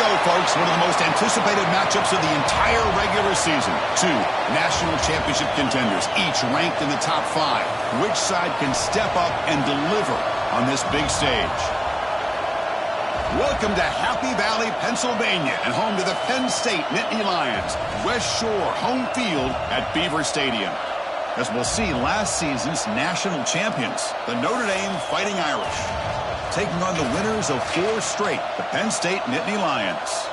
go, folks. One of the most anticipated matchups of the entire regular season. Two national championship contenders, each ranked in the top 5. Which side can step up and deliver on this big stage? Welcome to Happy Valley, Pennsylvania, and home to the Penn State Nittany Lions. West Shore home field at Beaver Stadium. As we'll see, last season's national champions, the Notre Dame Fighting Irish, taking on the winners of 4 straight, the Penn State Nittany Lions.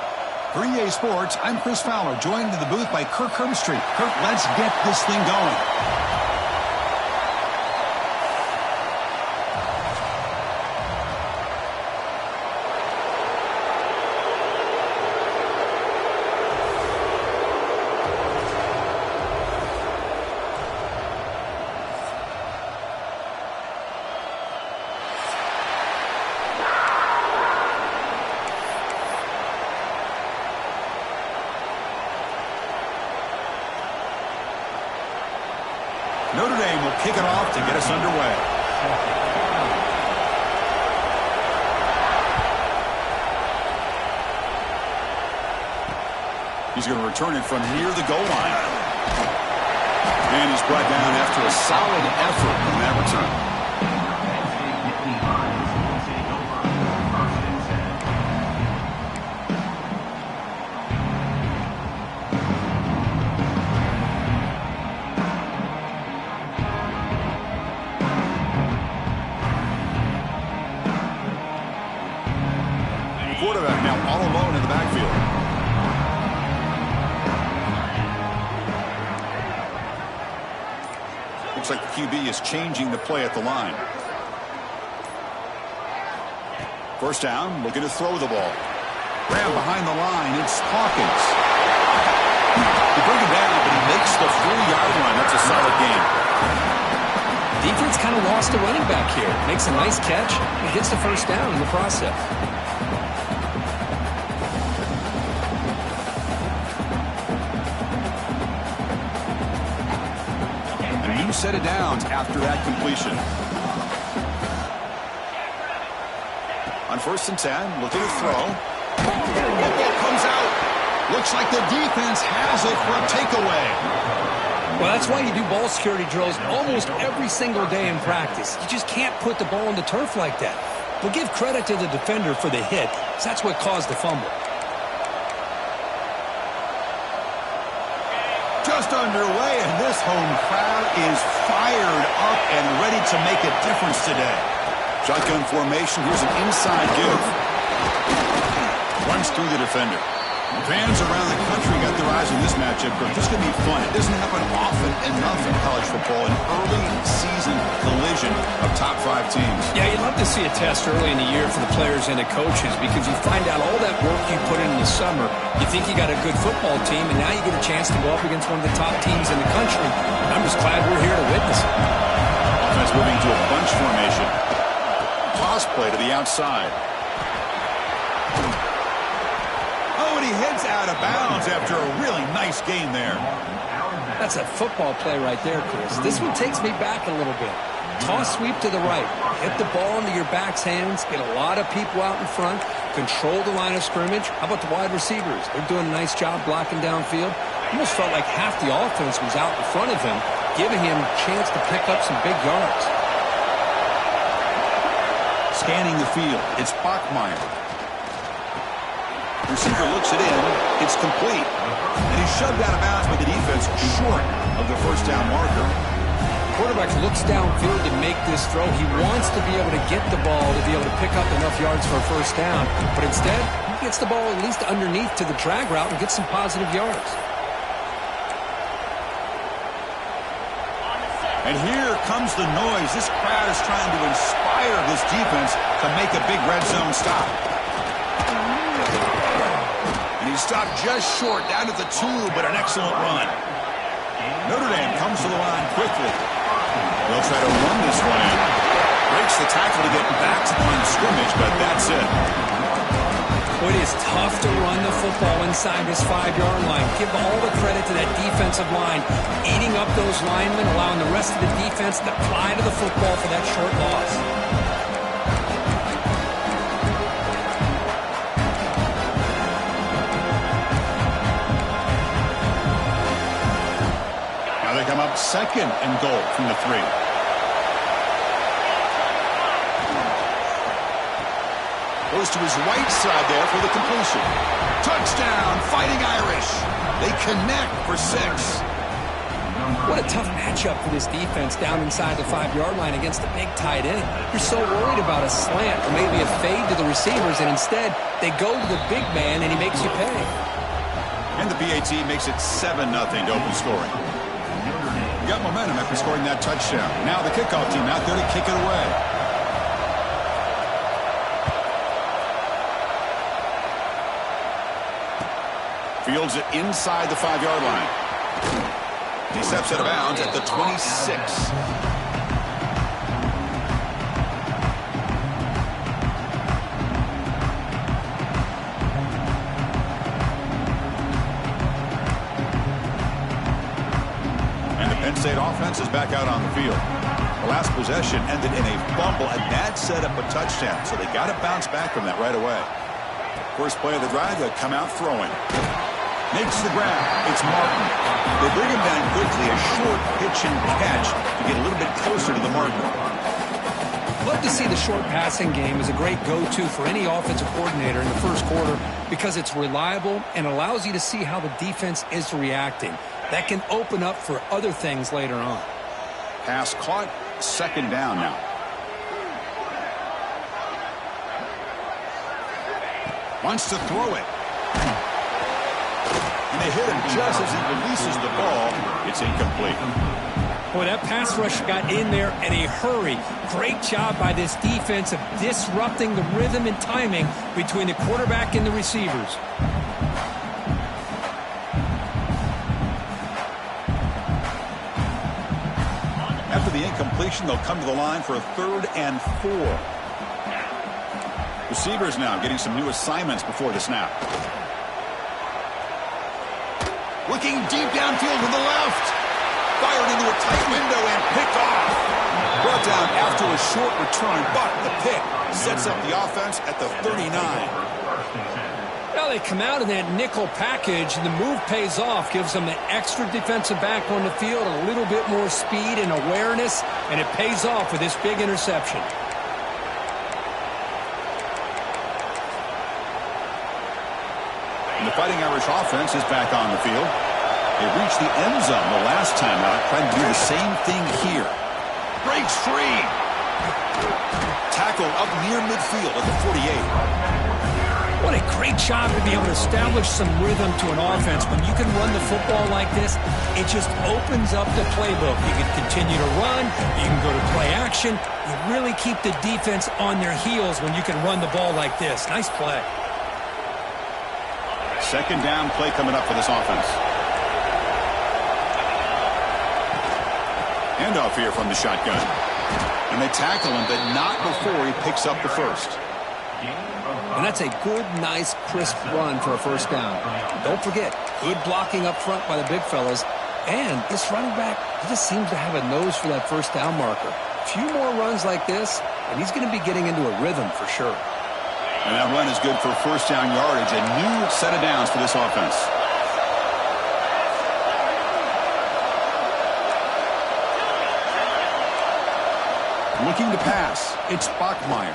For EA Sports, I'm Chris Fowler, joined in the booth by Kirk Herbstreit. Kirk, let's get this thing going. Notre Dame will kick it off to get us underway. He's going to return it from near the goal line. And he's brought down after a solid effort on that return. Quarterback now all alone in the backfield. Looks like the QB is changing the play at the line. First down, looking to throw the ball. Grab behind the line, it's Hawkins. He brings it down, but he makes the 4-yard line. That's a solid game. Defense kind of lost a running back here. Makes a nice catch and gets the first down in the process. Set it down after that completion. On 1st and 10, looking to throw. Football comes out. Looks like the defense has it for a takeaway. Well, that's why you do ball security drills almost every single day in practice. You just can't put the ball on the turf like that. But give credit to the defender for the hit, because that's what caused the fumble. Just underway, and this home crowd is fired up and ready to make a difference today. Shotgun formation. Here's an inside give. Runs through the defender. Fans around the country got their eyes on this matchup. This is going to be fun. It doesn't happen often enough in college football, an early season collision of top 5 teams. Yeah, you'd love to see a test early in the year for the players and the coaches because you find out all that work you put in the summer. You think you got a good football team, and now you get a chance to go up against one of the top teams in the country. I'm just glad we're here to witness it. Offense moving to a bunch formation. Toss play to the outside. Oh, and he heads out of bounds after a really nice game there. That's a football play right there, Chris. This one takes me back a little bit. Toss sweep to the right. Hit the ball into your back's hands. Get a lot of people out in front. Control the line of scrimmage. How about the wide receivers? They're doing a nice job blocking downfield. Almost felt like half the offense was out in front of him, giving him a chance to pick up some big yards. Scanning the field. It's Bachmeier. Receiver looks it in. It's complete. And he's shoved out of bounds by the defense short of the first down marker. Quarterback looks downfield to make this throw. He wants to be able to get the ball to be able to pick up enough yards for a first down. But instead, he gets the ball at least underneath to the drag route and gets some positive yards. And here comes the noise. This crowd is trying to inspire this defense to make a big red zone stop. And he stopped just short, down at the 2, but an excellent run. Notre Dame comes to the line quickly. They'll try to run this one in. Breaks the tackle to get back to the line of scrimmage, but that's it. Well, it is tough to run the football inside this 5-yard line. Give all the credit to that defensive line, eating up those linemen, allowing the rest of the defense to fly to the football for that short loss. 2nd and goal from the 3. Goes to his right side there for the completion. Touchdown, Fighting Irish. They connect for 6. What a tough matchup for this defense down inside the 5-yard line against a big tight end. You're so worried about a slant or maybe a fade to the receivers, and instead they go to the big man and he makes you pay. And the PAT makes it 7-0 to open scoring. Got momentum after scoring that touchdown. Now the kickoff team out there to kick it away. Fields it inside the 5-yard line. He steps out of bounds at the 26. And the Penn State offense is back out on the field. The last possession ended in a fumble, and that set up a touchdown, so they got to bounce back from that right away. First play of the drive, they'll come out throwing. Makes the grab. It's Martin. They bring him down quickly. A short pitch and catch to get a little bit closer to the marker. Love to see the short passing game as a great go-to for any offensive coordinator in the first quarter because it's reliable and allows you to see how the defense is reacting. That can open up for other things later on. Pass caught. 2nd down now. Wants to throw it. And they hit him just as he releases the ball. It's incomplete. Boy, that pass rush got in there in a hurry. Great job by this defense of disrupting the rhythm and timing between the quarterback and the receivers. After the incompletion, they'll come to the line for a 3rd and 4. Receivers now getting some new assignments before the snap. Looking deep downfield to the left. Fired into a tight window and picked off. Brought down after a short return, but the pick sets up the offense at the 39. Well, they come out in that nickel package, and the move pays off. Gives them the extra defensive back on the field, a little bit more speed and awareness, and it pays off with this big interception. And the Fighting Irish offense is back on the field. They reached the end zone the last time out, trying to do the same thing here. Breaks free. Tackle up near midfield at the 48. What a great job to be able to establish some rhythm to an offense. When you can run the football like this, it just opens up the playbook. You can continue to run. You can go to play action. You really keep the defense on their heels when you can run the ball like this. Nice play. 2nd down play coming up for this offense. Handoff here from the shotgun. And they tackle him, but not before he picks up the first. And that's a good, nice, crisp run for a 1st down. Don't forget, good blocking up front by the big fellas. And this running back, he just seems to have a nose for that 1st down marker. A few more runs like this, and he's going to be getting into a rhythm for sure. And that run is good for 1st down yardage. A new set of downs for this offense. Looking to pass. It's Bachmeier.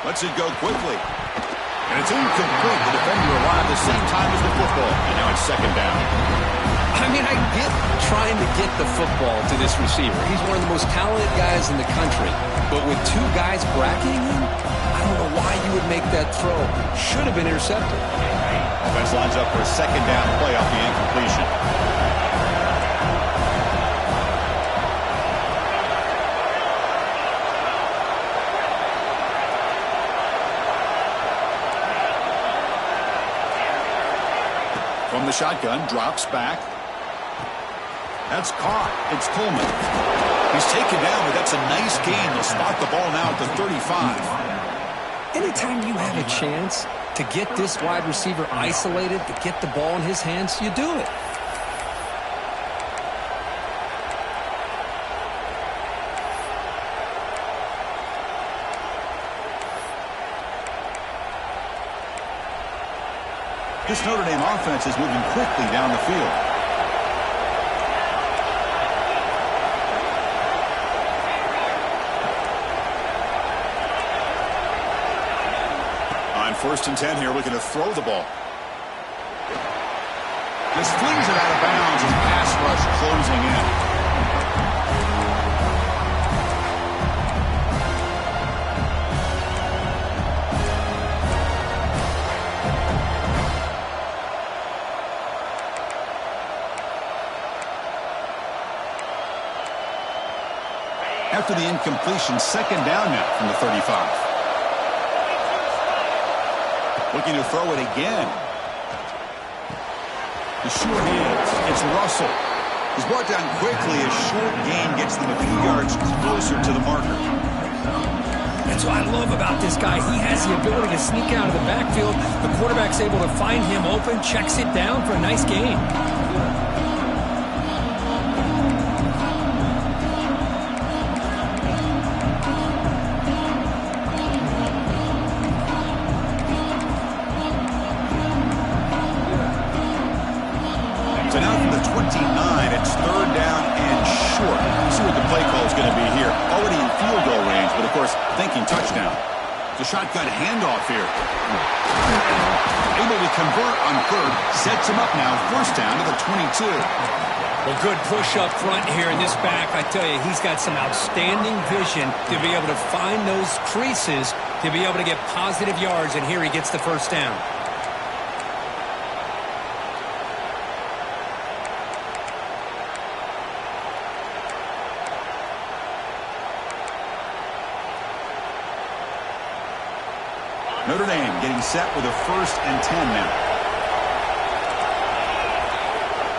Lets it go quickly. And it's incomplete. The defender arrived the same time as the football. And now it's 2nd down. I mean, I get trying to get the football to this receiver. He's one of the most talented guys in the country. But with 2 guys bracketing him, I don't know why you would make that throw. Should have been intercepted. Offense lines up for a 2nd down play off the incompletion. From the shotgun, drops back. That's caught. It's Coleman. He's taken down, but that's a nice gain. They'll spot the ball now at the 35. Anytime you have a chance to get this wide receiver isolated, to get the ball in his hands, you do it. This Notre Dame offense is moving quickly down the field. 1st and 10 here, looking to throw the ball. Just flings it out of bounds as pass rush closing in. After the incompletion, 2nd down now from the 35. Looking to throw it again. The sure hands. It's Russell. He's brought down quickly. A short gain gets them a few yards closer to the marker. That's what I love about this guy. He has the ability to sneak out of the backfield. The quarterback's able to find him open, checks it down for a nice gain. Thinking touchdown. The shotgun handoff here. Able to convert on 3rd. Sets him up now. 1st down to the 22. Well, good push up front here in this back. I tell you, he's got some outstanding vision to be able to find those creases, to be able to get positive yards, and here he gets the 1st down. Notre Dame getting set with a 1st and 10 now.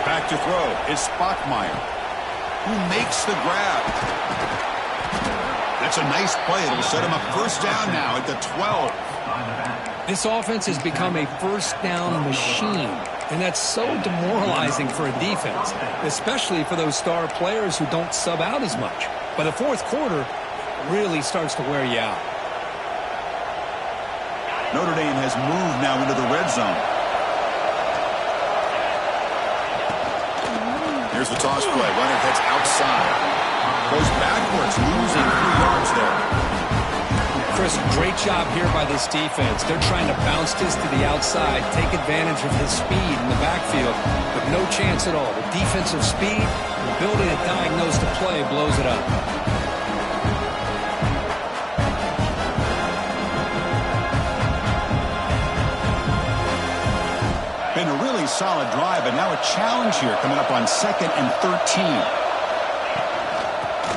Back to throw. It's Bachmeier, who makes the grab. That's a nice play. It'll set him up 1st down now at the 12. This offense has become a 1st down machine, and that's so demoralizing for a defense, especially for those star players who don't sub out as much. By the 4th quarter, it really starts to wear you out. Notre Dame has moved now into the red zone. Here's the toss play. Runner heads outside. Goes backwards, losing 3 yards there. Chris, great job here by this defense. They're trying to bounce this to the outside, take advantage of his speed in the backfield, but no chance at all. The defensive speed, the ability to diagnose the play blows it up. Been a really solid drive, but now a challenge here coming up on 2nd and 13.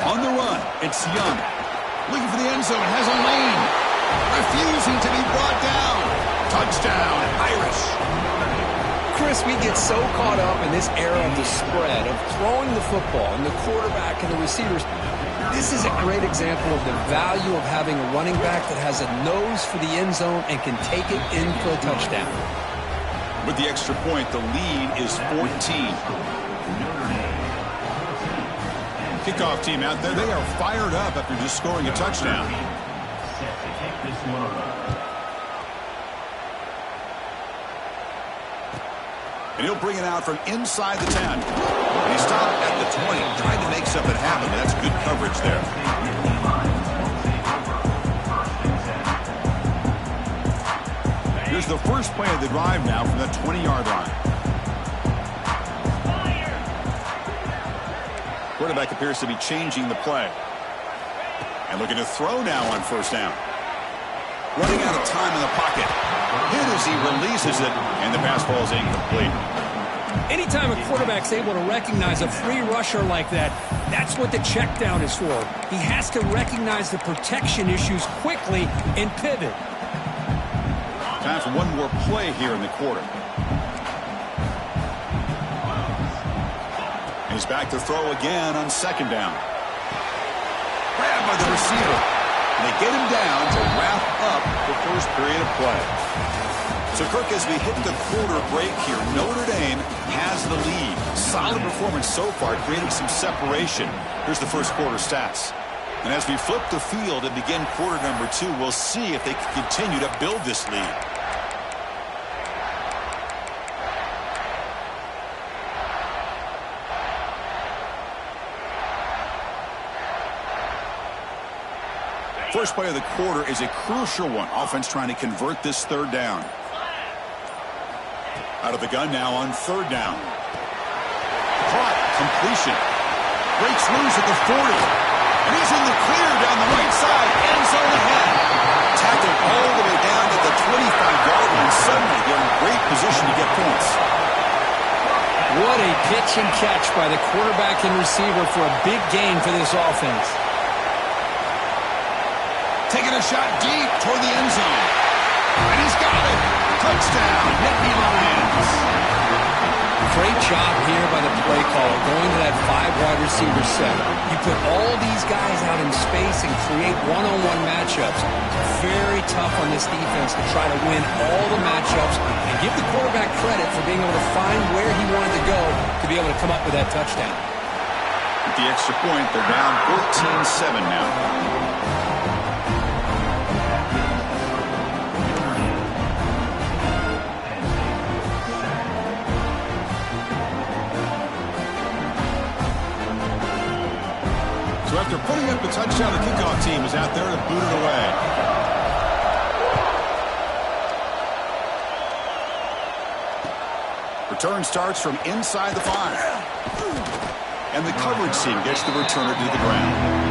On the run, it's Young. Looking for the end zone, has a lane. Refusing to be brought down. Touchdown, Irish. Chris, we get so caught up in this era of the spread, of throwing the football, and the quarterback and the receivers. This is a great example of the value of having a running back that has a nose for the end zone and can take it in for a touchdown. With the extra point, the lead is 14. Kickoff team out there. They are fired up after just scoring a touchdown. And he'll bring it out from inside the 10. And he stopped at the 20, trying to make something happen. That's good coverage there. Here's the first play of the drive now from the 20-yard line. Quarterback appears to be changing the play. And looking to throw now on 1st down. Running out of time in the pocket. Hit as he releases it, and the pass falls incomplete. Anytime a quarterback's able to recognize a free rusher like that, that's what the check down is for. He has to recognize the protection issues quickly and pivot. Time for one more play here in the quarter. He's back to throw again on 2nd down. Grabbed by the receiver. And they get him down to wrap up the first period of play. So, Kirk, as we hit the quarter break here, Notre Dame has the lead. Solid performance so far, creating some separation. Here's the first quarter stats. And as we flip the field and begin quarter number 2, we'll see if they can continue to build this lead. First play of the quarter is a crucial one. Offense trying to convert this third down. Out of the gun now on third down. Caught. Completion. Breaks loose at the 40. And he's in the clear down the right side. End zone ahead. Tackled all the way down to the 25-yard line. Suddenly they're in great position to get points. What a pitch and catch by the quarterback and receiver for a big gain for this offense. Taking a shot deep toward the end zone. And he's got it. Touchdown, Nittany Lions. Great job here by the play caller going to that 5-wide receiver set. You put all these guys out in space and create one-on-one matchups. Very tough on this defense to try to win all the matchups and give the quarterback credit for being able to find where he wanted to go to be able to come up with that touchdown. With the extra point, they're down 14-7 now. So after putting up the touchdown, the kickoff team is out there to boot it away. Return starts from inside the 5. And the coverage team gets the returner to the ground.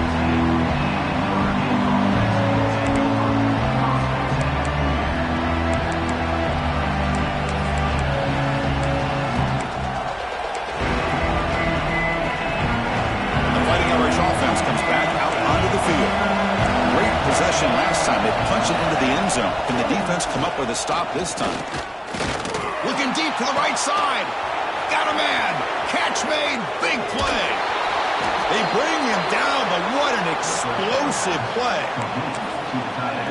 Last time they punched it into the end zone. Can the defense come up with a stop this time? Looking deep to the right side. Got a man. Catch made. Big play. They bring him down, but what an explosive play.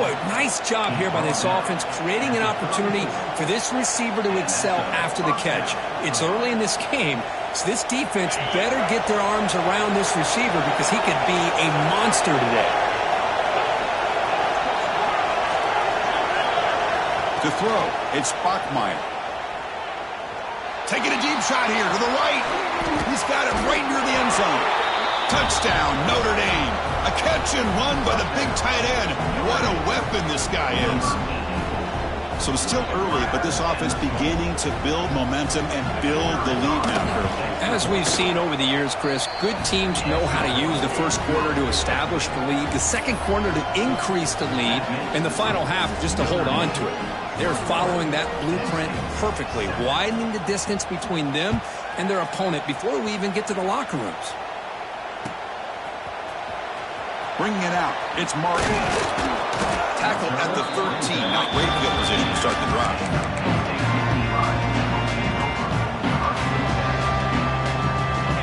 Boy, nice job here by this offense, creating an opportunity for this receiver to excel after the catch. It's early in this game, so this defense better get their arms around this receiver because he could be a monster today. To throw, it's Bachmeier. Taking a deep shot here to the right. He's got it right near the end zone. Touchdown, Notre Dame. A catch and run by the big tight end. What a weapon this guy is. So still early, but this offense beginning to build momentum and build the lead now. As we've seen over the years, Chris, good teams know how to use the first quarter to establish the lead, the second quarter to increase the lead, and the final half just to hold on to it. They're following that blueprint perfectly, widening the distance between them and their opponent before we even get to the locker rooms. Bringing it out, it's Martin. Tackled at the 13. Not great field position to start the drive.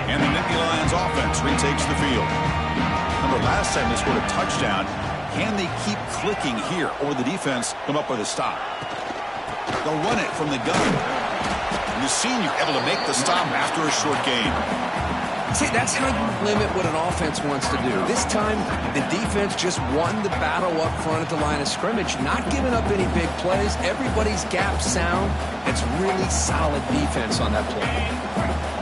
And the Nittany Lions offense retakes the field. Remember, last time they scored a touchdown. Can they keep clicking here, or the defense come up with a stop? They'll run it from the gun. And the senior able to make the stop after a short gain. See, that's how you limit what an offense wants to do. This time, the defense just won the battle up front at the line of scrimmage, not giving up any big plays. Everybody's gap sound. It's really solid defense on that play.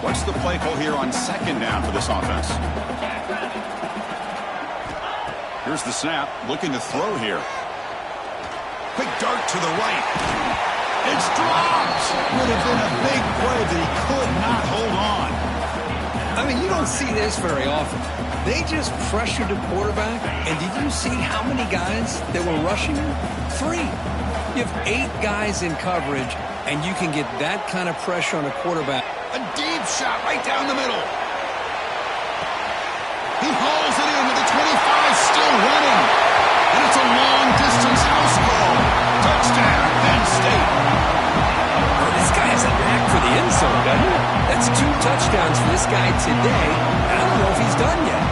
What's the play call here on second down for this offense? Here's the snap, looking to throw here. Quick dart to the right. It's dropped. Would have been a big play that he could not hold on. I mean, you don't see this very often. They just pressured the quarterback, and did you see how many guys that were rushing him? 3. You have 8 guys in coverage, and you can get that kind of pressure on a quarterback. A deep shot right down the middle. He hauls it in with the 25, still running. And it's a long-distance house call. Touchdown, Penn State. Oh, this guy has a knack for the end zone, doesn't he? That's 2 touchdowns for this guy today. I don't know if he's done yet.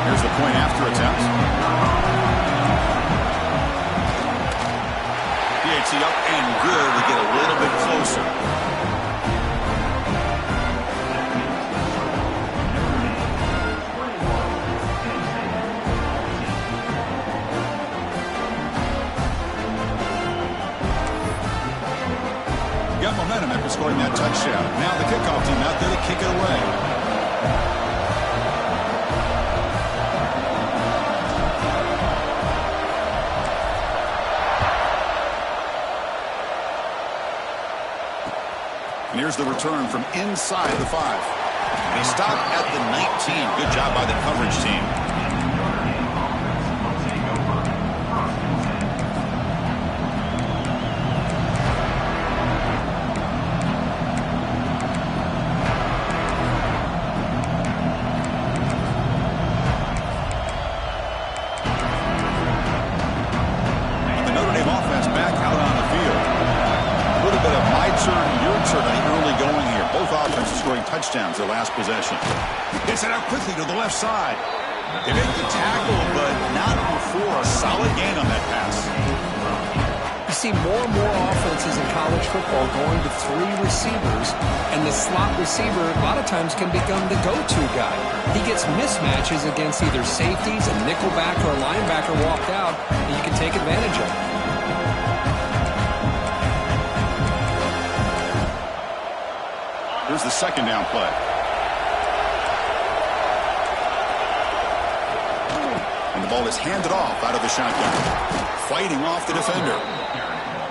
Here's the point after attempt. PAT up and good to get a little bit closer. Got momentum after scoring that touchdown. Now the kickoff team out there to kick it away. here's the return from inside the 5. And he stopped at the 19. Good job by the coverage team. Touchdowns their last possession. Gets it out quickly to the left side. They make the tackle, but not before a solid gain on that pass. You see more and more offenses in college football going to 3 receivers, and the slot receiver a lot of times can become the go-to guy. He gets mismatches against either safeties, a nickelback, or a linebacker walked out, and you can take advantage of it. Here's the second down play. And the ball is handed off out of the shotgun. Fighting off the defender.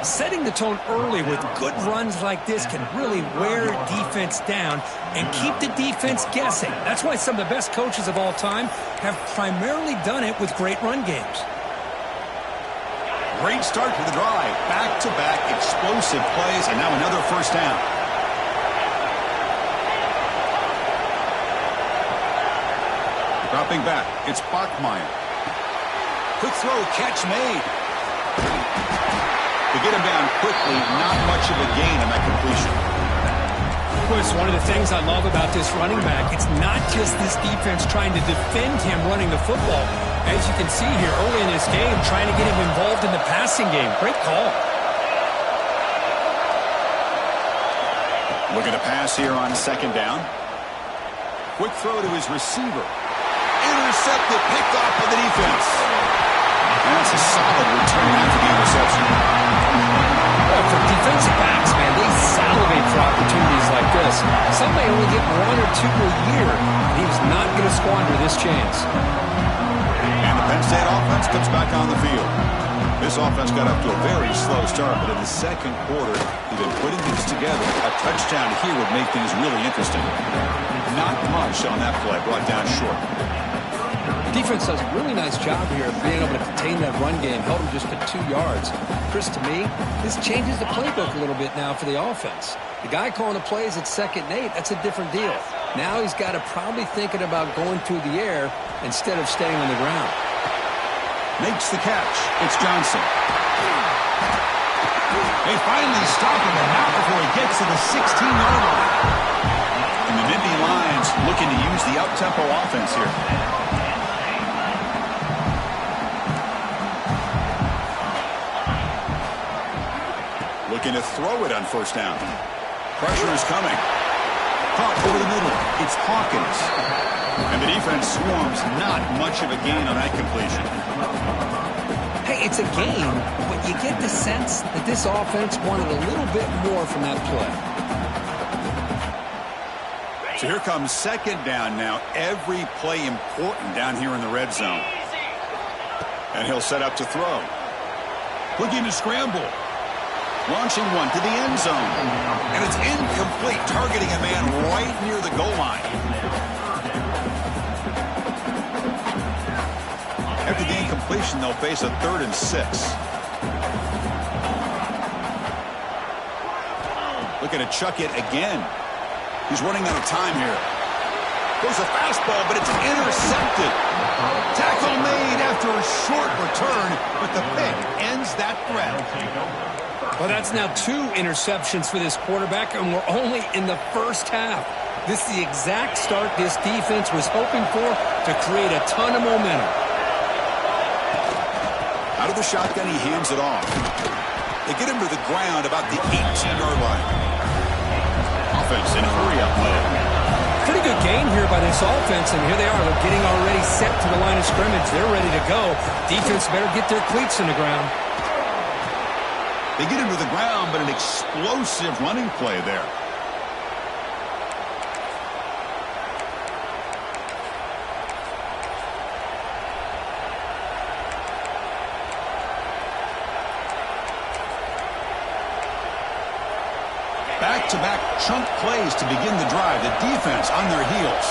Setting the tone early with good runs like this can really wear defense down and keep the defense guessing. That's why some of the best coaches of all time have primarily done it with great run games. Great start to the drive. Back-to-back explosive plays, and now another first down. Dropping back, it's Bachmeier. Quick throw, catch made. They get him down quickly, not much of a gain on that completion. Of course, one of the things I love about this running back, it's not just this defense trying to defend him running the football. As you can see here early in this game, trying to get him involved in the passing game. Great call. Looking to pass here on second down. Quick throw to his receiver. Intercepted, picked off by the defense. And that's a solid return after the interception. Well, for defensive backs, man, they salivate for opportunities like this. Some may only get 1 or 2 a year, and he was not going to squander this chance. And the Penn State offense comes back on the field. This offense got up to a very slow start, but in the second quarter, they've been putting things together. A touchdown here would make things really interesting. Not much on that play, brought down short. The defense does a really nice job here of being able to contain that run game, held them just to 2 yards. Chris, to me, this changes the playbook a little bit now for the offense. The guy calling the plays at 2nd and 8, that's a different deal. Now he's got to probably thinking about going through the air instead of staying on the ground. Makes the catch. It's Johnson. They finally stop him, and not before he gets to the 16-yard line. And the Nittany Lions looking to use the up-tempo offense here. Looking to throw it on first down. Pressure is coming. Caught over the middle. It's Hawkins. And the defense swarms. Not much of a gain on that completion. Hey, it's a gain, but you get the sense that this offense wanted a little bit more from that play. So here comes second down now. Every play important down here in the red zone. And he'll set up to throw. Looking to scramble. Launching one to the end zone. And it's incomplete, targeting a man right near the goal line. After the incompletion, they'll face a 3rd and 6. Looking to chuck it again. He's running out of time here. Goes a fastball, but it's intercepted. Tackle made after a short return, but the pick ends that threat. Well, that's now 2 interceptions for this quarterback, and we're only in the first half. This is the exact start this defense was hoping for to create a ton of momentum. Out of the shotgun, he hands it off. They get him to the ground about the 18-yard line. Offense in hurry-up mode. Pretty good gain here by this offense, and here they are. They're getting already set to the line of scrimmage. They're ready to go. Defense better get their cleats in the ground. They get him to the ground, but an explosive running play there. Back-to-back chunk plays to begin the drive. The defense on their heels.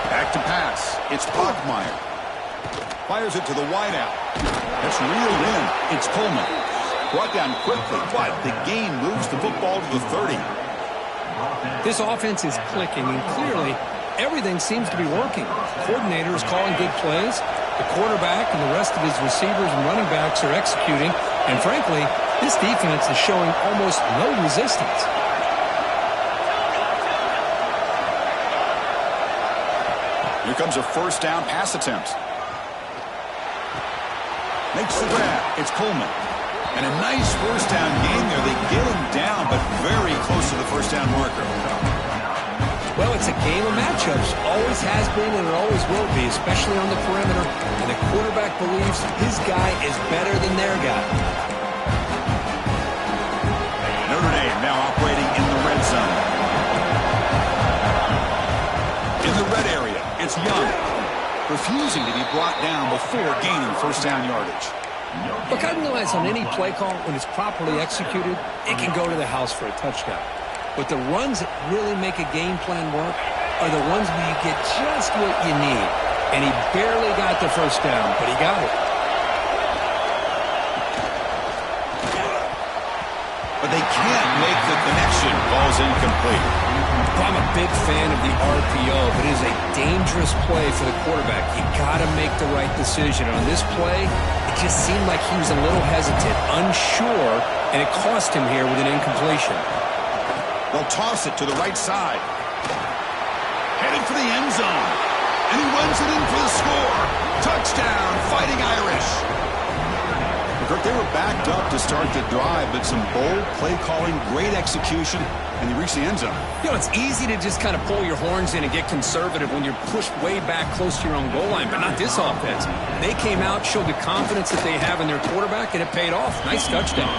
Back to pass. It's Bachmeyer. Fires it to the wideout. That's reeled in. It's Coleman. Brought down quickly, but the gain moves the football to the 30. This offense is clicking, and clearly everything seems to be working. The coordinator is calling good plays. The quarterback and the rest of his receivers and running backs are executing. And frankly, this defense is showing almost no resistance. Here comes a first down pass attempt. Makes the grab. It's Coleman. And a nice first down gain there. They get him down, but very close to the first down marker. Well, it's a game of matchups. Always has been and it always will be, especially on the perimeter. And the quarterback believes his guy is better than their guy. Notre Dame now operating in the red zone. In the red area, it's Young. Refusing to be brought down before gaining first down yardage. Look, I realize on any play call, when it's properly executed, it can go to the house for a touchdown. But the runs that really make a game plan work are the ones where you get just what you need. And he barely got the first down, but he got it. But they can't make the connection. Ball's incomplete. I'm a big fan of the RPO, but it is a dangerous play for the quarterback. You got to make the right decision. On this play, it just seemed like he was a little hesitant, unsure, and it cost him here with an incompletion. They'll toss it to the right side. Headed for the end zone. And he runs it in for the score. Touchdown, Fighting Irish. Kirk, they were backed up to start the drive, but some bold play calling, great execution, and they reached the end zone. You know, it's easy to just kind of pull your horns in and get conservative when you're pushed way back close to your own goal line, but not this offense. They came out, showed the confidence that they have in their quarterback, and it paid off. Nice touchdown.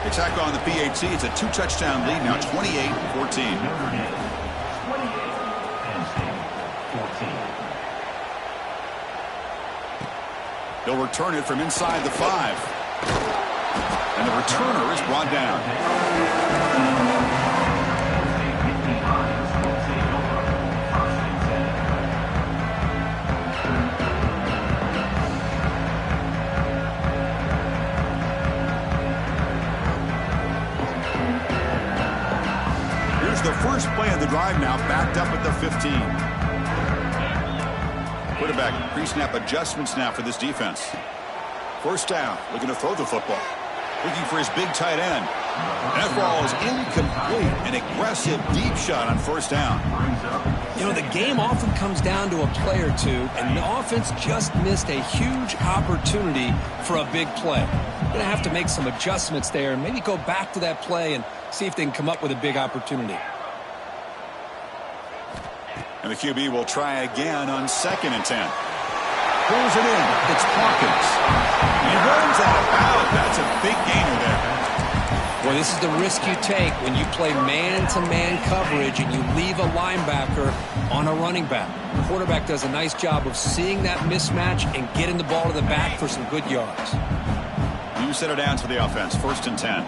Attack on the PAT. It's a 2-touchdown lead now, 28-14. They'll return it from inside the 5. And the returner is brought down. Here's the first play of the drive now, backed up at the 15. Quarterback pre-snap adjustments now for this defense. First down, looking to throw the football. Looking for his big tight end. That ball is incomplete. An aggressive deep shot on first down. You know, the game often comes down to a play or two, and the offense just missed a huge opportunity for a big play. Going to have to make some adjustments there and maybe go back to that play and see if they can come up with a big opportunity. And the QB will try again on 2nd and 10. Pulls it in. It's Hawkins. He runs out of bounds. That's a big gainer there. Well, this is the risk you take when you play man-to-man coverage and you leave a linebacker on a running back. The quarterback does a nice job of seeing that mismatch and getting the ball to the back for some good yards. You set it down to the offense. 1st and 10.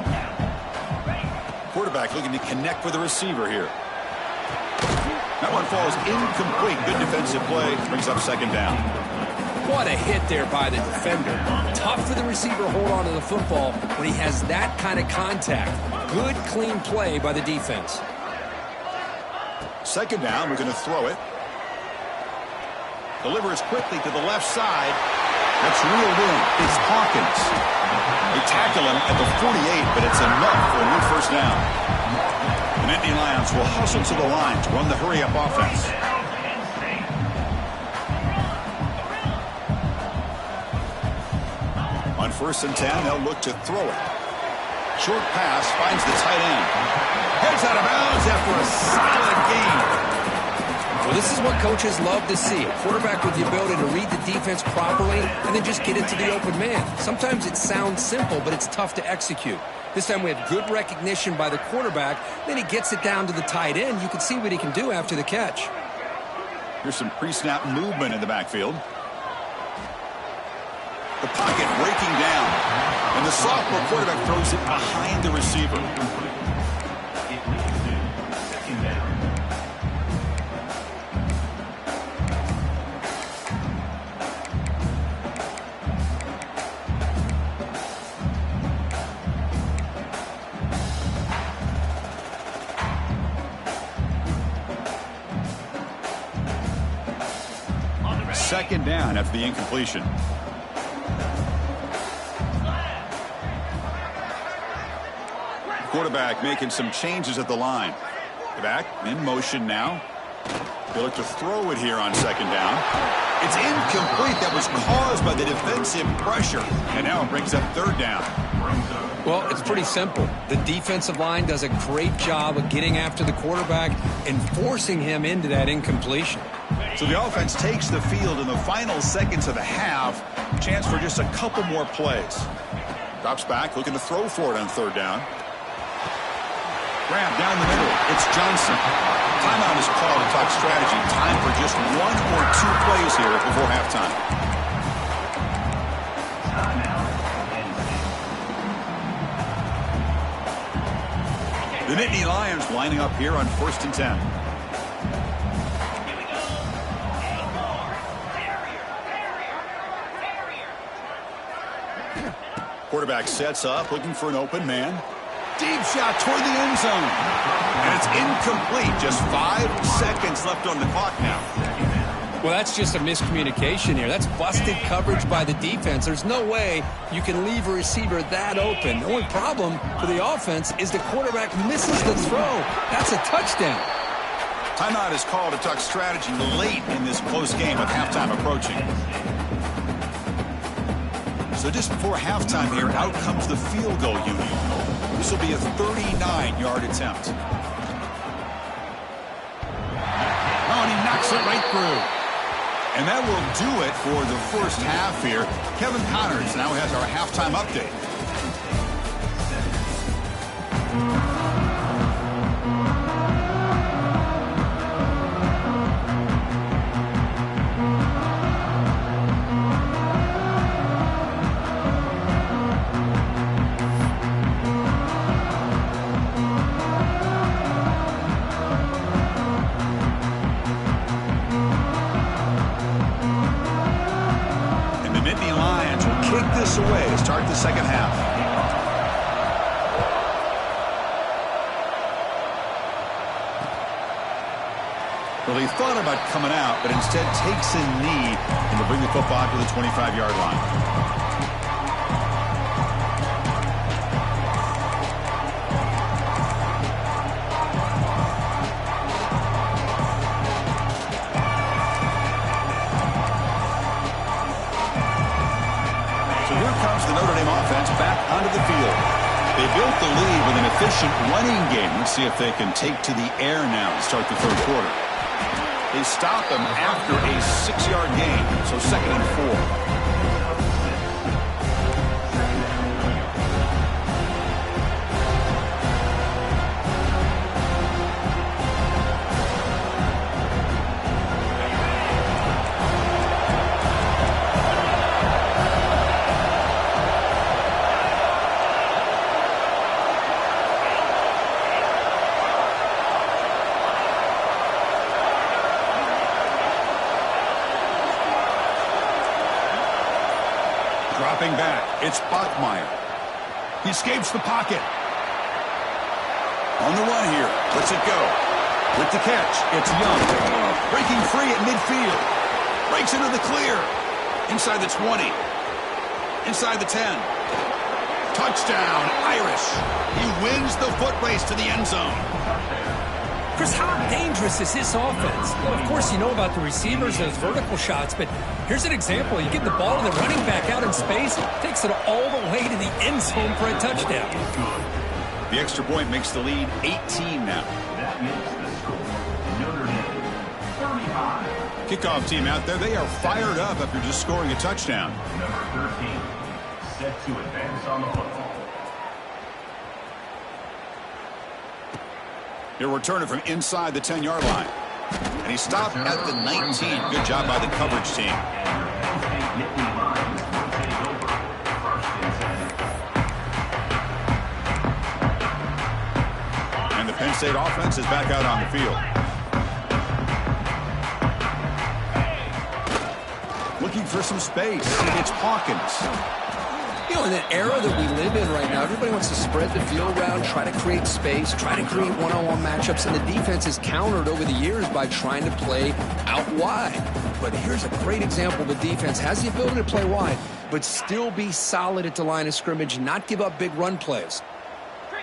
Quarterback looking to connect with the receiver here. That one falls incomplete. Good defensive play. Brings up 2nd down. What a hit there by the defender. Tough for the receiver to hold on to the football when he has that kind of contact. Good, clean play by the defense. 2nd down. We're going to throw it. Delivers quickly to the left side. That's reeled in. It's Hawkins. They tackle him at the 48, but it's enough for a new first down. The Nittany Lions will hustle to the line to run the hurry-up offense. On 1st and 10, they'll look to throw it. Short pass finds the tight end. Heads out of bounds after a solid gain. Well, this is what coaches love to see. A quarterback with the ability to read the defense properly and then just get it to the open man. Sometimes it sounds simple, but it's tough to execute. This time we have good recognition by the quarterback. Then he gets it down to the tight end. You can see what he can do after the catch. Here's some pre-snap movement in the backfield. The pocket breaking down. And the sophomore quarterback throws it behind the receiver. Second down after the incompletion. Quarterback making some changes at the line. The back in motion now. They look to throw it here on second down. It's incomplete. That was caused by the defensive pressure. And now it brings up third down. Well, it's pretty simple. The defensive line does a great job of getting after the quarterback and forcing him into that incompletion. So the offense takes the field in the final seconds of the half. Chance for just a couple more plays. Drops back, looking to throw for it on third down. Grab down the middle. It's Johnson. Timeout is called to talk strategy. Time for just one or two plays here before halftime. The Nittany Lions lining up here on 1st and 10. Quarterback sets up, looking for an open man. Deep shot toward the end zone. And it's incomplete. Just 5 seconds left on the clock now. Well, that's just a miscommunication here. That's busted coverage by the defense. There's no way you can leave a receiver that open. The only problem for the offense is the quarterback misses the throw. That's a touchdown. Timeout is called to talk strategy late in this close game with halftime approaching. So just before halftime here, out comes the field goal unit. This will be a 39-yard attempt. Oh, and he knocks it right through. And that will do it for the first half here. Kevin Connors now has our halftime update. Away to start the second half. Well, he thought about coming out, but instead takes a knee and to bring the football to the 25-yard line. Onto the field. They built the lead with an efficient running game. Let's see if they can take to the air now to start the third quarter. They stop them after a 6-yard gain, so 2nd and 4. Dropping back, it's Bachmeier. He escapes the pocket. On the run here, lets it go. With the catch, it's Young. Breaking free at midfield. Breaks into the clear. Inside the 20. Inside the 10. Touchdown, Irish. He wins the foot race to the end zone. Chris, how dangerous is this offense? Well, of course, you know about the receivers, those vertical shots, but here's an example. You get the ball to the running back out in space, takes it all the way to the end zone for a touchdown. The extra point makes the lead 18 now. Kickoff team out there, they are fired up after just scoring a touchdown. Number 13, set to advance on the football. He'll return it from inside the 10-yard line. And he stopped at the 19. Good job by the coverage team. Penn State offense is back out on the field. Looking for some space. It's Hawkins. You know, in the era that we live in right now, everybody wants to spread the field around, try to create space, try to create one-on-one matchups, and the defense is countered over the years by trying to play out wide. But here's a great example. The defense has the ability to play wide, but still be solid at the line of scrimmage, not give up big run plays.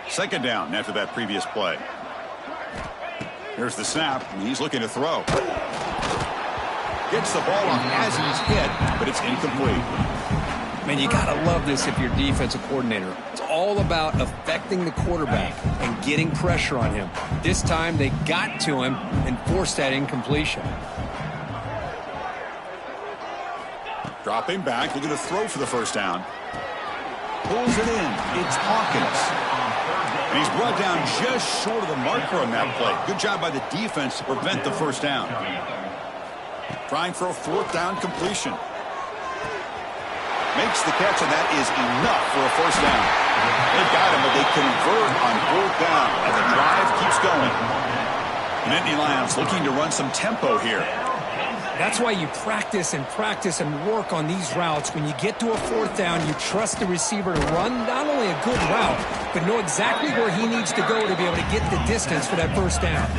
Second down after that previous play. Here's the snap, and he's looking to throw. Gets the ball off as he's hit, but it's incomplete. Man, you got to love this if you're a defensive coordinator. It's all about affecting the quarterback and getting pressure on him. This time, they got to him and forced that incompletion. Dropping back, looking to throw for the first down. Pulls it in. It's Hawkins. And he's brought down just short of the marker on that play. Good job by the defense to prevent the first down. Trying for a fourth down completion. Makes the catch, and that is enough for a first down. They've got him, but they convert on fourth down, and the drive keeps going. Nittany Lions looking to run some tempo here. That's why you practice and work on these routes. When you get to a fourth down, you trust the receiver to run not only a good route, but know exactly where he needs to go to be able to get the distance for that first down.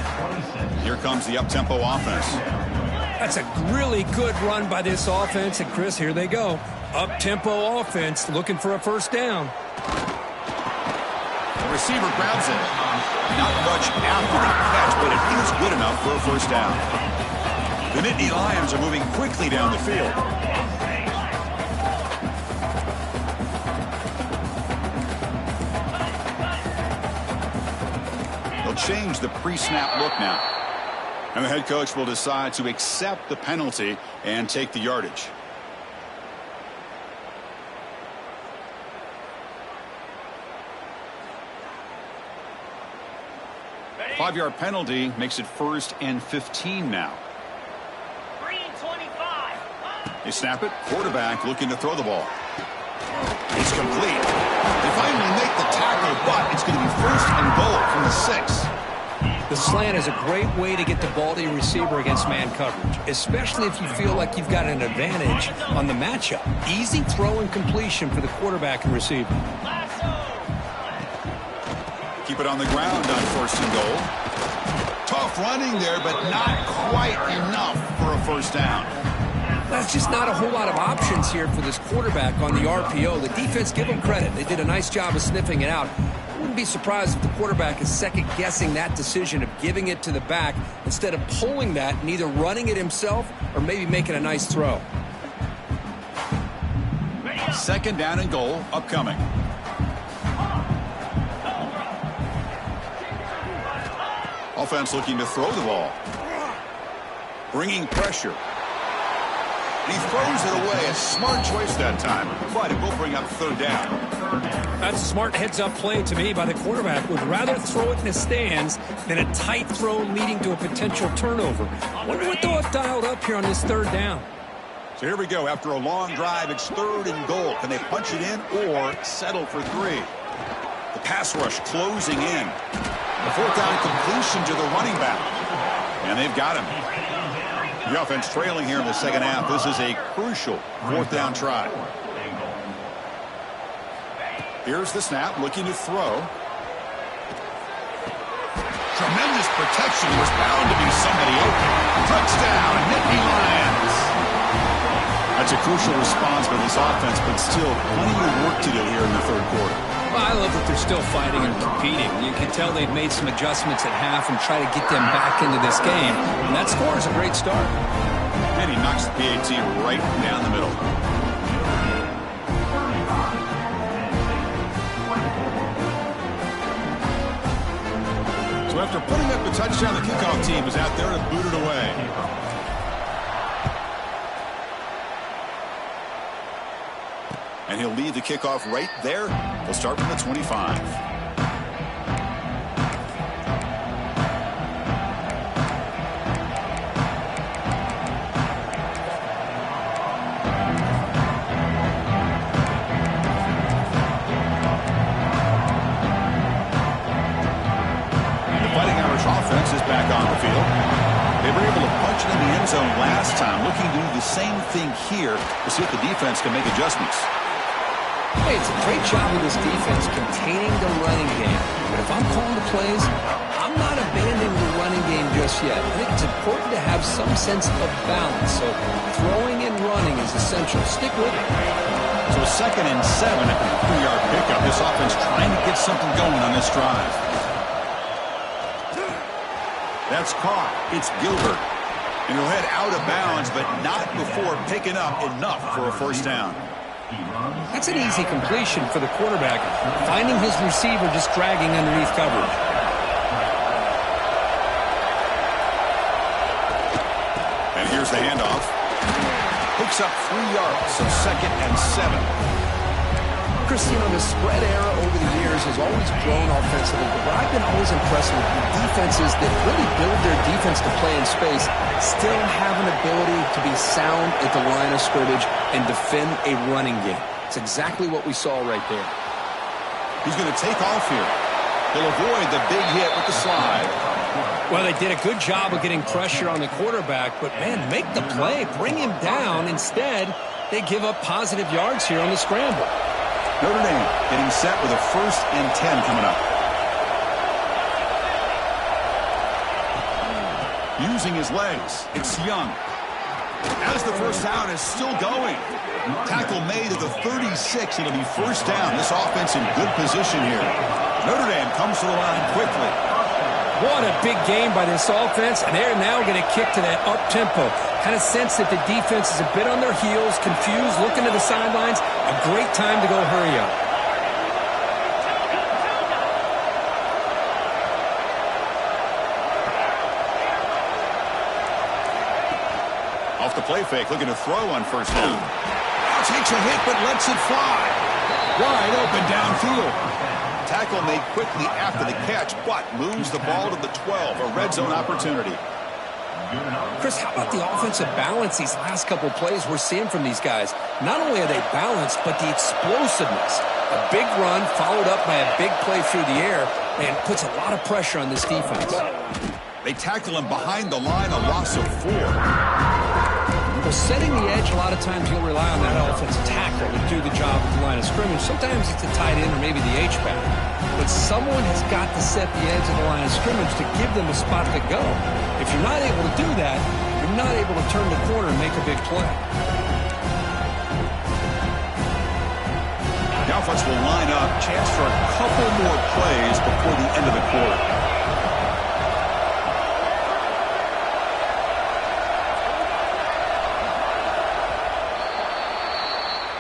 Here comes the up-tempo offense. That's a really good run by this offense, and Chris, here they go. Up-tempo offense looking for a first down. The receiver grabs it. Not much after the catch, but it is good enough for a first down. The Nittany Lions are moving quickly down the field. They'll change the pre-snap look now. And the head coach will decide to accept the penalty and take the yardage. Five-yard penalty makes it 1st and 15 now. They snap it. Quarterback looking to throw the ball. It's complete. They finally make the tackle, but it's going to be 1st and goal from the 6. The slant is a great way to get the ball to your receiver against man coverage, especially if you feel like you've got an advantage on the matchup. Easy throw and completion for the quarterback and receiver. Keep it on the ground on 1st and goal. Tough running there, but not quite enough for a first down. That's just not a whole lot of options here for this quarterback on the RPO. The defense, give them credit. They did a nice job of sniffing it out. I wouldn't be surprised if the quarterback is second-guessing that decision of giving it to the back instead of pulling that and either running it himself or maybe making a nice throw. Second down and goal upcoming. Offense looking to throw the ball. Bringing pressure. And he throws it away. A smart choice that time. But it will bring up 3rd down. That's a smart heads-up play to me by the quarterback. Would rather throw it in the stands than a tight throw leading to a potential turnover. I wonder what they'll have dialed up here on this 3rd down. So here we go. After a long drive, it's 3rd and goal. Can they punch it in or settle for 3? The pass rush closing in. The 4th down completion to the running back. And they've got him. The offense trailing here in the second half. This is a crucial 4th down try. Here's the snap, looking to throw. Tremendous protection. There's bound to be somebody open. Touchdown, Nittany Lions. That's a crucial response by this offense, but still plenty of work to do here in the 3rd quarter. Well, I love that they're still fighting and competing. You can tell they've made some adjustments at half and try to get them back into this game. And that score is a great start. And he knocks the PAT right down the middle. So after putting up the touchdown, the kickoff team is out there to boot it away. And he'll lead the kickoff right there. He'll start from the 25. last time, looking to do the same thing here to see if the defense can make adjustments. Hey, it's a great job of this defense containing the running game. But if I'm calling the plays, I'm not abandoning the running game just yet. I think it's important to have some sense of balance. So throwing and running is essential. Stick with it. So 2nd and 7 at the 3-yard pickup. This offense trying to get something going on this drive. That's caught. It's Gilbert. And he'll head out of bounds, but not before picking up enough for a first down. That's an easy completion for the quarterback, finding his receiver just dragging underneath coverage. And here's the handoff. Picks up 3 yards, so 2nd and 7. Chris, you know, the spread era over the years has always grown offensively, but what I've been always impressed with defenses that really build their defense to play in space still have an ability to be sound at the line of scrimmage and defend a running game. It's exactly what we saw right there. He's going to take off here. He'll avoid the big hit with the slide. Well, they did a good job of getting pressure on the quarterback, but, man, make the play, bring him down. Instead, they give up positive yards here on the scramble. Notre Dame getting set with a 1st and 10 coming up. Using his legs, it's Young. As the first down is still going. Tackle made at the 36. It'll be first down. This offense in good position here. Notre Dame comes to the line quickly. What a big game by this offense, and they're now going to kick to that up-tempo. Kind of sense that the defense is a bit on their heels, confused, looking to the sidelines. A great time to go hurry up. Off the play fake, looking to throw on first down. Now takes a hit, but lets it fly. Wide open downfield. Tackle made quickly after the catch, but moves the ball to the 12, a red zone opportunity. Chris, how about the offensive balance these last couple plays we're seeing from these guys? Not only are they balanced, but the explosiveness. A big run followed up by a big play through the air, and puts a lot of pressure on this defense. They tackle him behind the line, a loss of 4. Well, setting the edge, a lot of times you'll rely on that offensive tackle to do the job at the line of scrimmage. Sometimes it's a tight end or maybe the H-back. But someone has got to set the edge of the line of scrimmage to give them a spot to go. If you're not able to do that, you're not able to turn the corner and make a big play. The offense will line up. Chance for a couple more plays before the end of the quarter.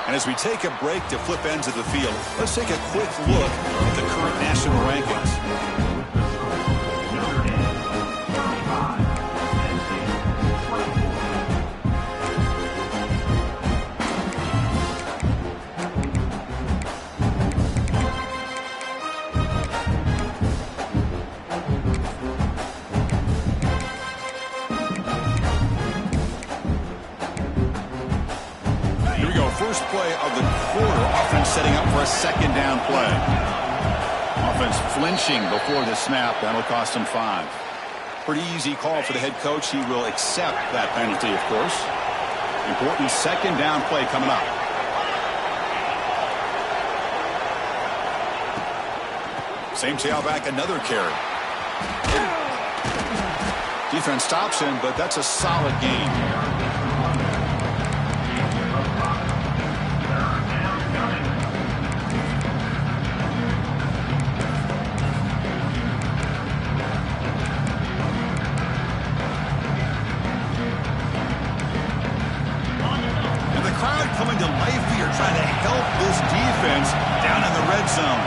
And as we take a break to flip ends of the field, let's take a quick look at the current national rankings. First play of the quarter, offense setting up for a 2nd down play. Offense flinching before the snap. That'll cost him 5. Pretty easy call for the head coach. He will accept that penalty, of course. Important 2nd down play coming up. Same tailback, another carry. Defense stops him, but that's a solid gain. Coming to life here, trying to help this defense down in the red zone.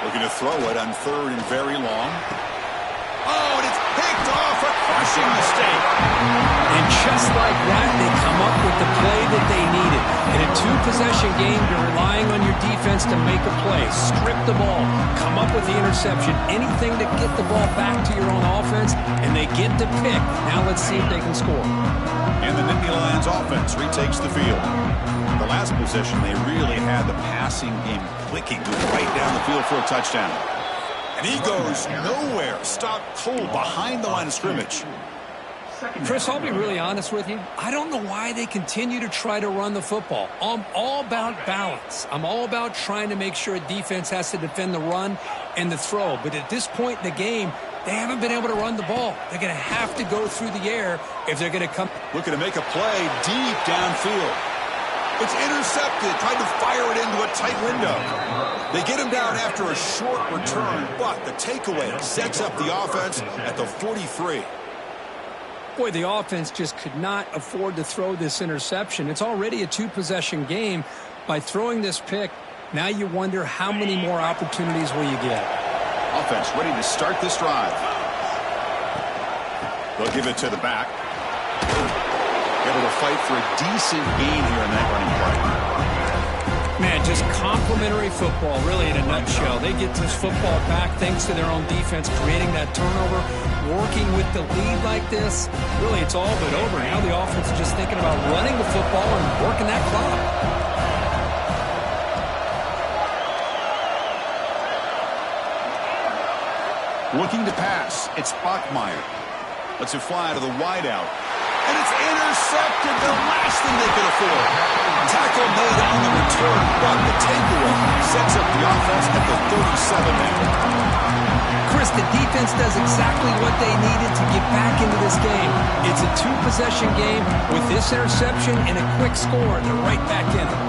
Looking to throw it on 3rd and very long. Oh, and it's picked off, a crushing mistake. And just like that, they come up with the play that they needed. In a 2-possession game, you're relying on your defense to make a play, strip the ball, come up with the interception, anything to get the ball back to your own offense, and they get the pick. Now let's see if they can score. And the Nittany Lions offense retakes the field. The last possession, they really had the passing game clicking, moving right down the field for a touchdown. And he goes nowhere. Stopped cold behind the line of scrimmage. Chris, I'll be really honest with you. I don't know why they continue to try to run the football. I'm all about balance. I'm all about trying to make sure a defense has to defend the run and the throw. But at this point in the game, they haven't been able to run the ball. They're going to have to go through the air if they're going to come. Looking to make a play deep downfield. It's intercepted, trying to fire it into a tight window. They get him down after a short return, but the takeaway sets up the offense at the 43. Boy, the offense just could not afford to throw this interception. It's already a two-possession game. By throwing this pick, now you wonder how many more opportunities will you get. Offense ready to start this drive. They'll give it to the back. Able to fight for a decent gain here in that running play. Man, just complimentary football, really, in a nutshell. They get this football back thanks to their own defense, creating that turnover, working with the lead like this. Really, it's all but over. Now the offense is just thinking about running the football and working that clock. Looking to pass. It's Bachmeier. Lets it fly to the wideout. And it's intercepted, the last thing they could afford. Tackle made on the return, but the takeaway sets up the offense at the 37 now. Chris, the defense does exactly what they needed to get back into this game. It's a two-possession game with this interception and a quick score. They're right back in it.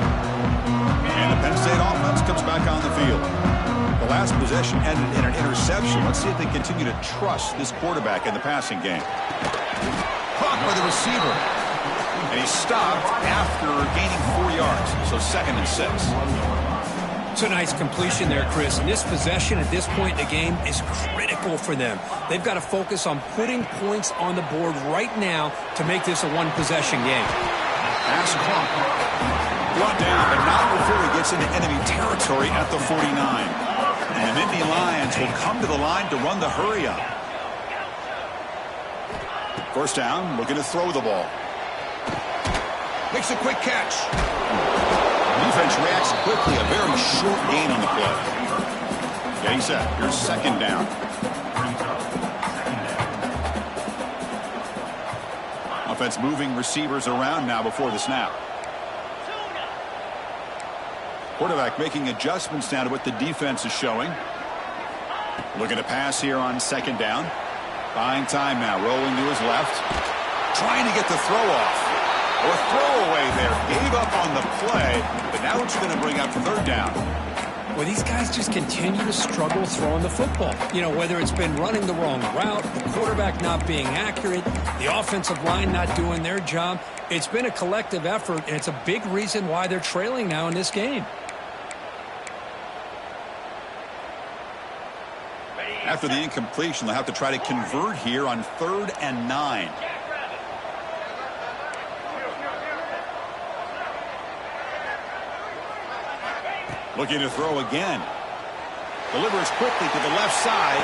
And the Penn State offense comes back on the field. The last possession ended in an interception. Let's see if they continue to trust this quarterback in the passing game. Caught by the receiver. And he stopped after gaining 4 yards. So 2nd and 6. It's a nice completion there, Chris. And this possession at this point in the game is critical for them. They've got to focus on putting points on the board right now to make this a one-possession game. Pass clock. Brought down, but not before he gets into enemy territory at the 49. And the Nittany Lions will come to the line to run the hurry-up. First down, looking to throw the ball. Makes a quick catch. Defense reacts quickly, a very short gain on the play. Getting set, here's 2nd down. Offense moving receivers around now before the snap. Quarterback making adjustments now to what the defense is showing. Looking to pass here on 2nd down. Buying time now, rolling to his left. Trying to get the throw off. Or throwaway there. Gave up on the play, but now it's going to bring up 3rd down. Well, these guys just continue to struggle throwing the football. You know, whether it's been running the wrong route, the quarterback not being accurate, the offensive line not doing their job. It's been a collective effort, and it's a big reason why they're trailing now in this game. After the incompletion, they'll have to try to convert here on 3rd and 9. Looking to throw again. Delivers quickly to the left side.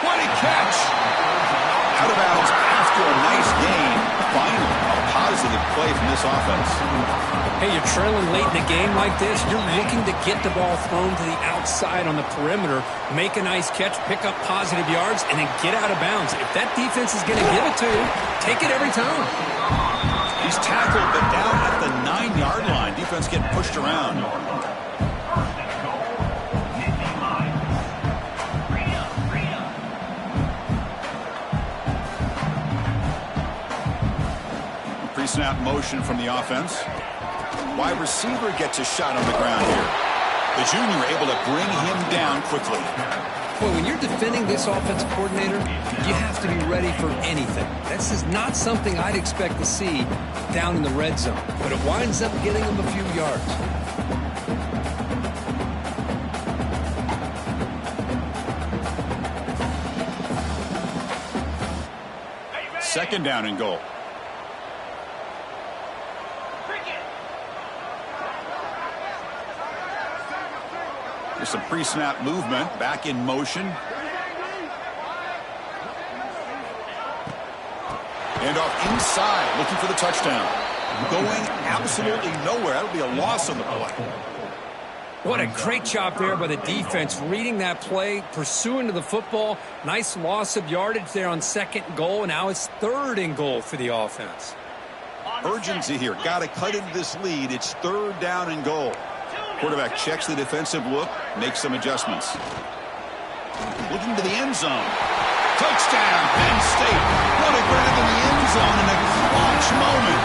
What a catch! Out of bounds after a nice gain. Finally, a positive play from this offense. Hey, you're trailing late in the game like this. You're looking to get the ball thrown to the outside on the perimeter, make a nice catch, pick up positive yards, and then get out of bounds. If that defense is going to give it to you, take it every time. He's tackled, but down at the 9-yard line. Defense getting pushed around. Pre-snap motion from the offense. Wide receiver gets a shot on the ground here. The junior able to bring him down quickly. Well, when you're defending this offensive coordinator, you have to be ready for anything. This is not something I'd expect to see down in the red zone, but it winds up getting him a few yards. 2nd down and goal. There's some pre-snap movement, back in motion. And off inside, looking for the touchdown. going absolutely nowhere. That'll be a loss on the play. What a great job there by the defense, reading that play, pursuing to the football. Nice loss of yardage there on 2nd and goal, and now it's 3rd and goal for the offense. Urgency here. Got to cut into this lead. It's 3rd down and goal. Quarterback checks the defensive look, makes some adjustments. Looking to the end zone. Touchdown, Penn State. What a grab in the end zone in a clutch moment.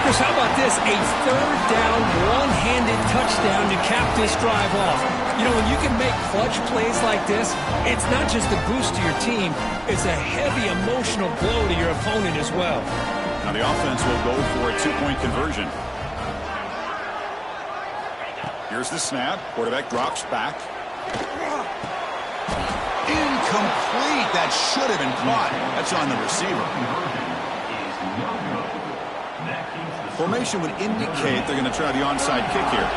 Chris, how about this? A 3rd down, one-handed touchdown to cap this drive off. You know, when you can make clutch plays like this, it's not just a boost to your team, it's a heavy emotional blow to your opponent as well. Now the offense will go for a 2-point conversion. Here's the snap. Quarterback drops back. Incomplete. That should have been caught. That's on the receiver. Formation would indicate they're going to try the onside kick here.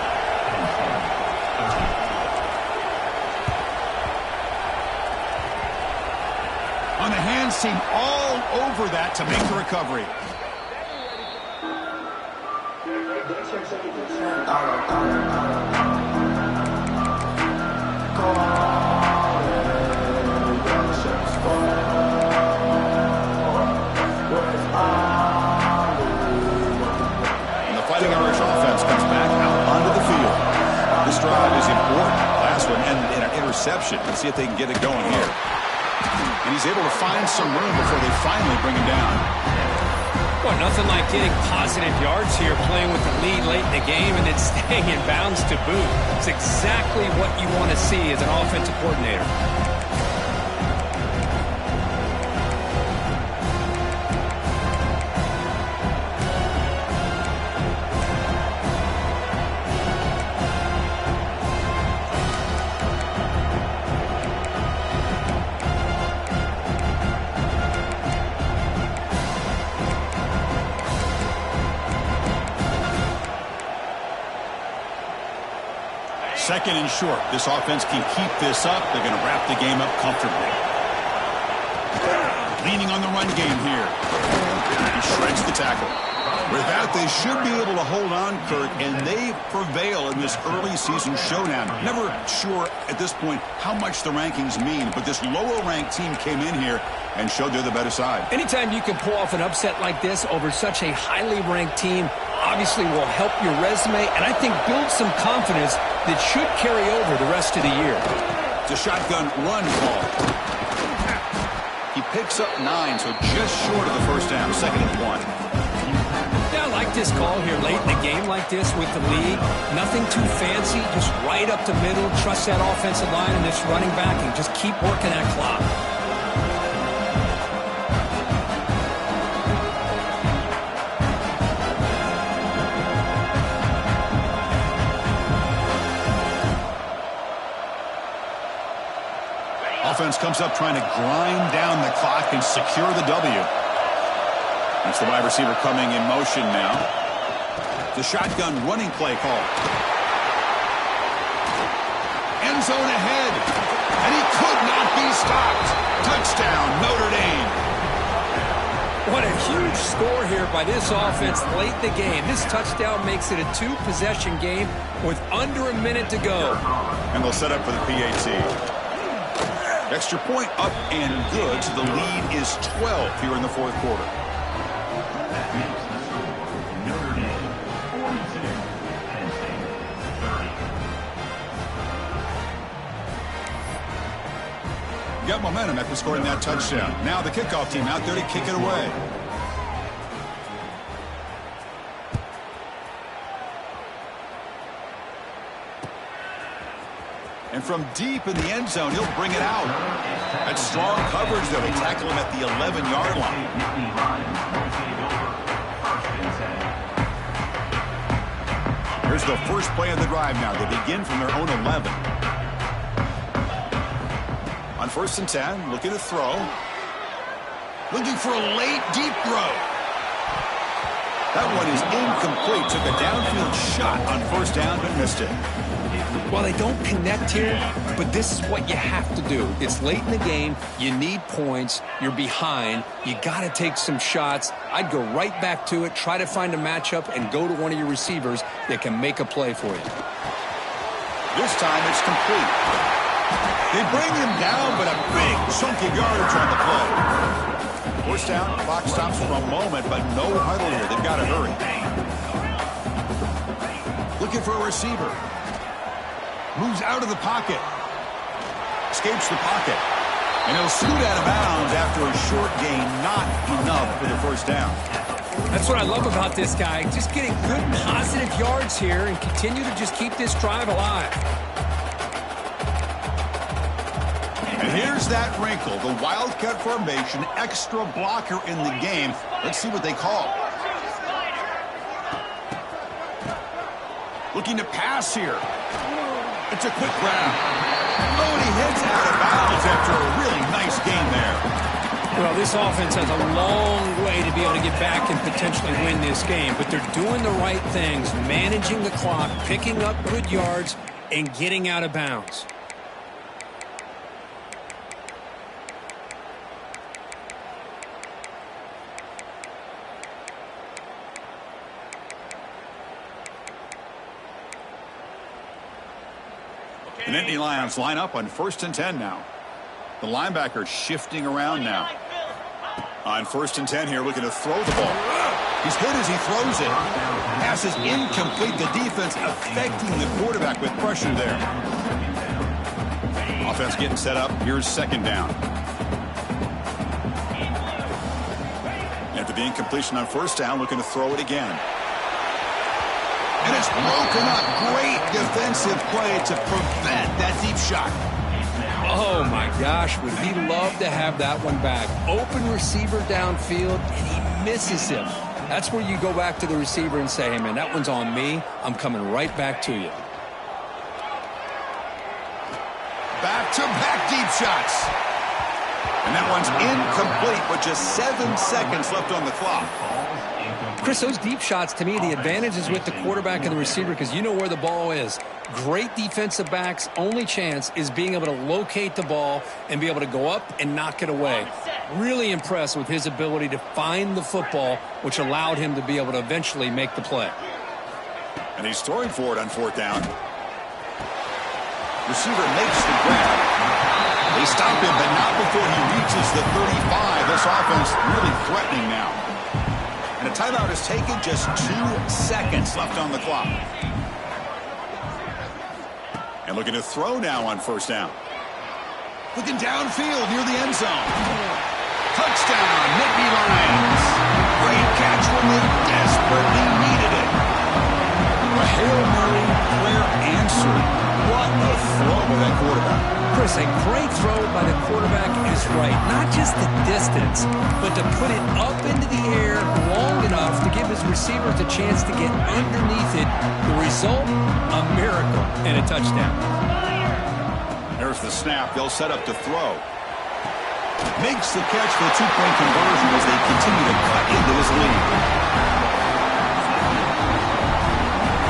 On the hands team, all over that to make the recovery. And the Fighting Irish offense comes back out onto the field. This drive is important. Last one ended in an interception. Let's see if they can get it going here. And he's able to find some room before they finally bring him down. Well, nothing like getting positive yards here, playing with the lead late in the game and then staying in bounds to boot. It's exactly what you want to see as an offensive coordinator. Second and short. This offense can keep this up. They're going to wrap the game up comfortably. Leaning on the run game here. He shreds the tackle. With that, they should be able to hold on, Kurt, and they prevail in this early season showdown. Never sure at this point how much the rankings mean, but this lower-ranked team came in here and showed they're the better side. Anytime you can pull off an upset like this over such a highly ranked team, obviously will help your resume and I think build some confidence that should carry over the rest of the year. It's a shotgun run call. He picks up 9, so just short of the first down, 2nd and 1. Yeah, I like this call here late in the game like this with the lead. Nothing too fancy, just right up the middle. Trust that offensive line and this running back and just keep working that clock. Offense comes up trying to grind down the clock and secure the W. That's the wide receiver coming in motion now. The shotgun running play call. End zone ahead. And he could not be stopped. Touchdown, Notre Dame. What a huge score here by this offense late in the game. This touchdown makes it a 2-possession game with under a minute to go. And they'll set up for the PAT. Extra point up and good, so the lead is 12 here in the 4th quarter. Notre Dame 46, Penn State 30. Got momentum after scoring that touchdown. Now the kickoff team out there to kick it away. And from deep in the end zone, he'll bring it out. That's strong coverage, though. They tackle him at the 11-yard line. Here's the first play of the drive now. They begin from their own 11. On 1st and 10, looking to throw. Looking for a late, deep throw. That one is incomplete. Took a downfield shot on first down, but missed it. Well, they don't connect here, but this is what you have to do. It's late in the game. You need points. You're behind. You got to take some shots. I'd go right back to it, try to find a matchup, and go to one of your receivers that can make a play for you. This time it's complete. They bring him down, but a big chunky yardage on the play. First down, clock stops for a moment, but no huddle here. They've got to hurry. Looking for a receiver. Moves out of the pocket. Escapes the pocket. And he'll scoot out of bounds after a short gain. Not enough for the first down. That's what I love about this guy. Just getting good, positive yards here and continue to just keep this drive alive. And here's that wrinkle. The Wildcat formation, extra blocker in the game. Let's see what they call. Looking to pass here. It's a quick grab. Oh, and he heads out of bounds after a really nice gain there. Well, this offense has a long way to be able to get back and potentially win this game, but they're doing the right things, managing the clock, picking up good yards, and getting out of bounds. The Nittany Lions line up on 1st and 10 now. The linebacker shifting around now. On 1st and 10 here, looking to throw the ball. He's hit as he throws it. Pass is incomplete. The defense affecting the quarterback with pressure there. Offense getting set up. Here's 2nd down. After the incompletion on 1st down, looking to throw it again. And it's broken up. Great defensive play to prevent that deep shot. Oh, my gosh. Would he love to have that one back? Open receiver downfield, and he misses him. That's where you go back to the receiver and say, hey, man, that one's on me. I'm coming right back to you. Back-to-back deep shots. And that one's incomplete with just 7 seconds left on the clock. Chris, those deep shots, to me, the advantage is with the quarterback and the receiver because you know where the ball is. Great defensive backs' only chance is being able to locate the ball and be able to go up and knock it away. Really impressed with his ability to find the football, which allowed him to be able to eventually make the play. And he's throwing for it on 4th down. Receiver makes the grab. They stop him, but not before he reaches the 35. This offense really threatening now. And a timeout is taken, just 2 seconds left on the clock. And looking to throw now on 1st down. Looking downfield near the end zone. Touchdown, Nittany Lions. Great catch when they desperately needed it. A Hail Mary prayer answered. What a throw by that quarterback. Chris, a great throw by the quarterback is right. Not just the distance, but to put it up into the air long enough to give his receivers a chance to get underneath it. The result, a miracle and a touchdown. There's the snap. They'll set up to throw. Makes the catch for the 2-point conversion as they continue to cut into this lead.